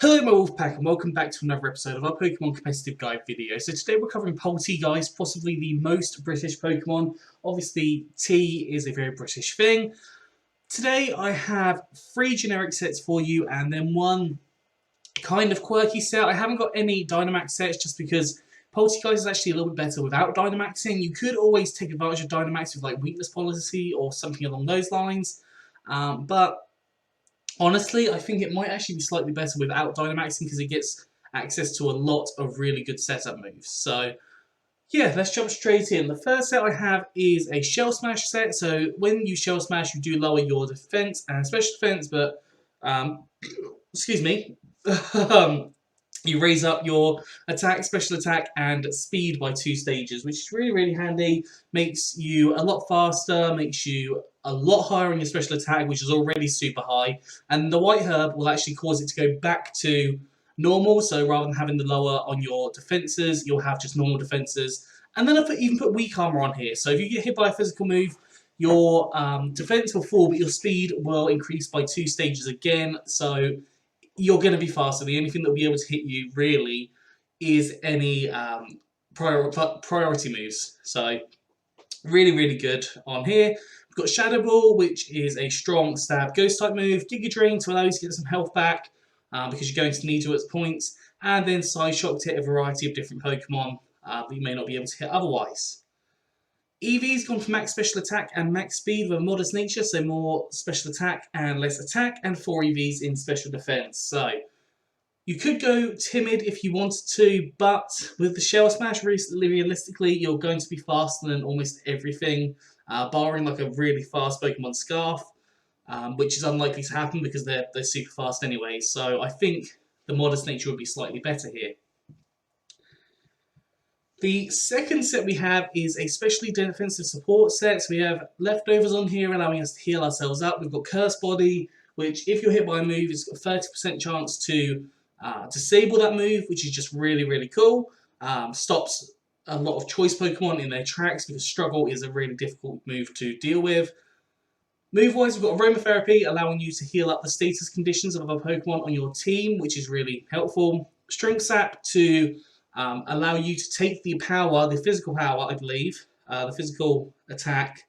Hello my Wolfpack and welcome back to another episode of our Pokemon Competitive Guide video. So today we're covering Polteageist, possibly the most British Pokemon. Obviously tea is a very British thing. Today I have 3 generic sets for you and then one kind of quirky set. I haven't got any Dynamax sets just because Polteageist is actually a little bit better without Dynamaxing. You could always take advantage of Dynamax with like weakness policy or something along those lines. But honestly, I think it might actually be slightly better without Dynamaxing because it gets access to a lot of really good setup moves. So, yeah, let's jump straight in. The first set I have is a Shell Smash set. So, when you Shell Smash, you do lower your defense and special defense, but, excuse me, you raise up your attack, special attack, and speed by 2 stages, which is really, really handy. Makes you a lot faster, makes you a lot higher on your special attack, which is already super high. And the White Herb will actually cause it to go back to normal. So rather than having the lower on your defenses, you'll have just normal defenses. And then I've even put weak armor on here. So if you get hit by a physical move, your defense will fall, but your speed will increase by 2 stages again. So you're going to be faster. The only thing that will be able to hit you, really, is any priority moves. So, really, really good on here. We've got Shadow Ball, which is a strong stab ghost type move. Giga Drain to allow you to get some health back, because you're going to need to at points. And then Side Shock to hit a variety of different Pokemon that you may not be able to hit otherwise. Eevee's gone for max special attack and max speed with a modest nature, so more special attack and less attack, and 4 EVs in special defense. So you could go timid if you wanted to, but with the Shell Smash, realistically, you're going to be faster than almost everything, barring like a really fast Pokemon Scarf, which is unlikely to happen because they're super fast anyway. So I think the modest nature would be slightly better here. The second set we have is a specially defensive support set. So we have leftovers on here allowing us to heal ourselves up. We've got Curse Body, which if you're hit by a move, it's got a 30% chance to disable that move, which is just really, really cool. Stops a lot of choice Pokemon in their tracks because Struggle is a really difficult move to deal with. Move-wise, we've got Aromatherapy, allowing you to heal up the status conditions of other Pokemon on your team, which is really helpful. Strength Sap to allow you to take the power, the physical power, I believe, the physical attack.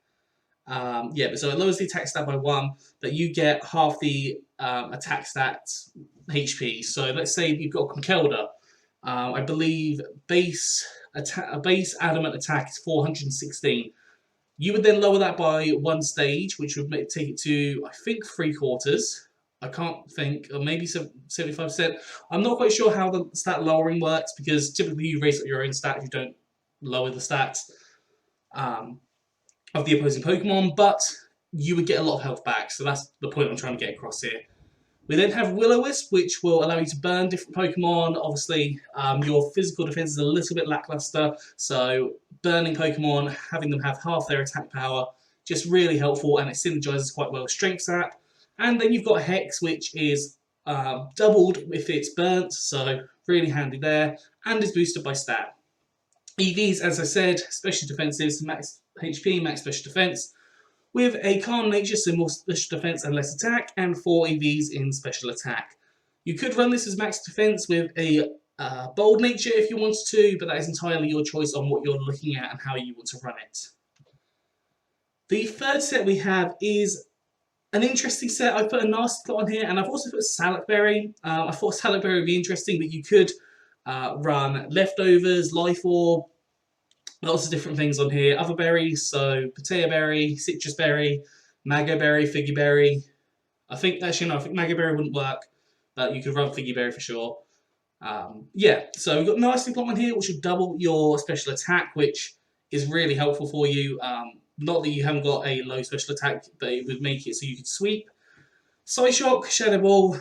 Yeah, so it lowers the attack stat by 1, but you get half the attack stats HP. So let's say you've got Conkeldurr. I believe base adamant attack is 416. You would then lower that by 1 stage, which would take it to, I think, 3/4. I can't think, or maybe 75%. I'm not quite sure how the stat lowering works because typically you raise up your own stat, you don't lower the stats of the opposing Pokemon, but you would get a lot of health back, so that's the point I'm trying to get across here. We then have Will-O-Wisp, which will allow you to burn different Pokemon. Obviously, your physical defense is a little bit lackluster, so burning Pokemon, having them have half their attack power, just really helpful, and it synergizes quite well with Strength Sap. And then you've got Hex, which is doubled if it's burnt, so really handy there, and is boosted by stat. EVs, as I said, special defensives, max HP, max special defense, with a calm nature, so more special defense and less attack, and 4 EVs in special attack. You could run this as max defense with a bold nature if you wanted to, but that is entirely your choice on what you're looking at and how you want to run it. The third set we have is an interesting set. I put a nasty plot on here, and I've also put Salakberry. I thought Salakberry would be interesting, but you could run Leftovers, Life Orb, lots of different things on here. Other berries, so Potato Berry, Citrus Berry, Mango Berry, Figgy Berry. I think, actually no, I think Mango Berry wouldn't work, but you could run Figgy Berry for sure. Yeah, so we've got Nasty Plot on here, which will double your special attack, which is really helpful for you. Not that you haven't got a low special attack, but it would make it so you could sweep. Psyshock, Shadow Ball,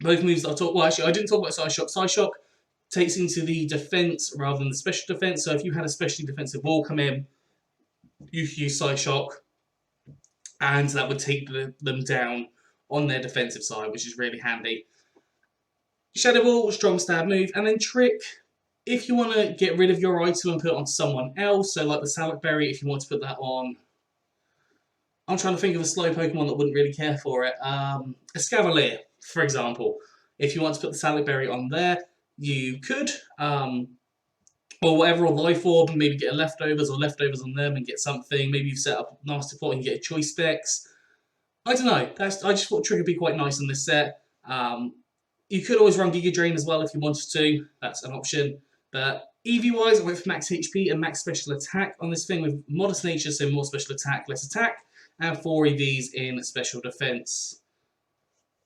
both moves that I talked. Well, actually, I didn't talk about Psyshock. Psyshock takes into the defense rather than the special defense. So if you had a specially defensive ball come in, you could use Psyshock, and that would take them down on their defensive side, which is really handy. Shadow Ball, strong stab move, and then Trick. If you want to get rid of your item and put it on someone else, so like the Salakberry, if you want to put that on, I'm trying to think of a slow Pokemon that wouldn't really care for it. A Scavalier, for example. If you want to put the Salad Berry on there, you could. Or whatever, or Life Orb, and maybe get a Leftovers or Leftovers on them and get something. Maybe you've set up a Master Pot and get a Choice Specs. I don't know. I just thought Trigger would be quite nice on this set. You could always run Giga Drain as well if you wanted to. That's an option. But EV-wise, I went for max HP and max special attack on this thing with modest nature, so more special attack, less attack, and 4 EVs in special defense.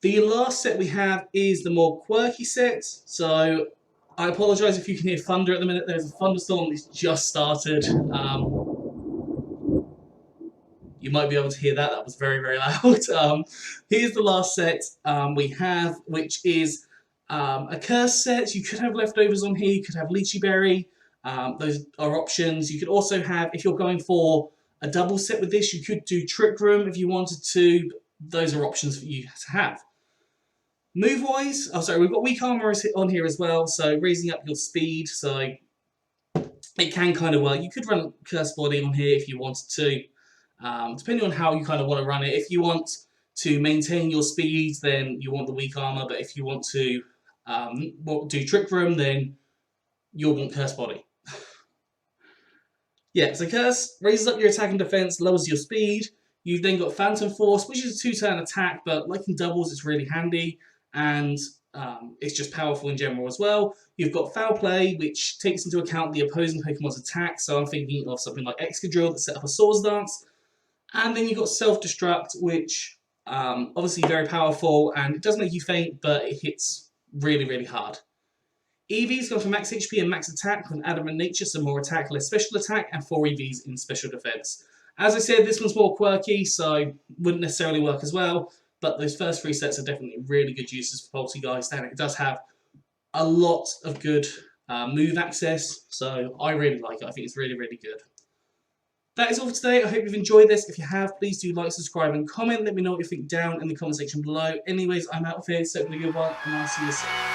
The last set we have is the more quirky set. So I apologise if you can hear thunder at the minute. There's a thunderstorm that's just started. You might be able to hear that. That was very, very loud. Here's the last set we have, which is a curse set. You could have Leftovers on here. You could have Lychee Berry. Those are options. You could also have, if you're going for a double set with this, you could do Trick Room if you wanted to. Those are options for you to have. Move-wise, we've got Weak Armor on here as well, so raising up your speed, so it can kind of work. You could run Curse Body on here if you wanted to, depending on how you kind of want to run it. If you want to maintain your speed, then you want the Weak Armor, but if you want to do Trick Room, then you'll want Curse Body. Yeah, so Curse raises up your attack and defense, lowers your speed. You've then got Phantom Force, which is a 2-turn attack, but like in doubles, it's really handy. And it's just powerful in general as well. You've got Foul Play, which takes into account the opposing Pokemon's attack, so I'm thinking of something like Excadrill that set up a Swords Dance. And then you've got Self-Destruct, which obviously very powerful, and it does make you faint, but it hits really, really hard. EV's gone for max HP and max attack with Adamant Nature, so more attack, less special attack, and 4 EVs in special defense. As I said, this one's more quirky, so wouldn't necessarily work as well. But those first 3 sets are definitely really good uses for Polteageist, and it does have a lot of good move access, so I really like it. I think it's really, really good. That is all for today. I hope you've enjoyed this. If you have, please do like, subscribe, and comment. Let me know what you think down in the comment section below. Anyways, I'm out of here, so have a good one, and I'll see you soon.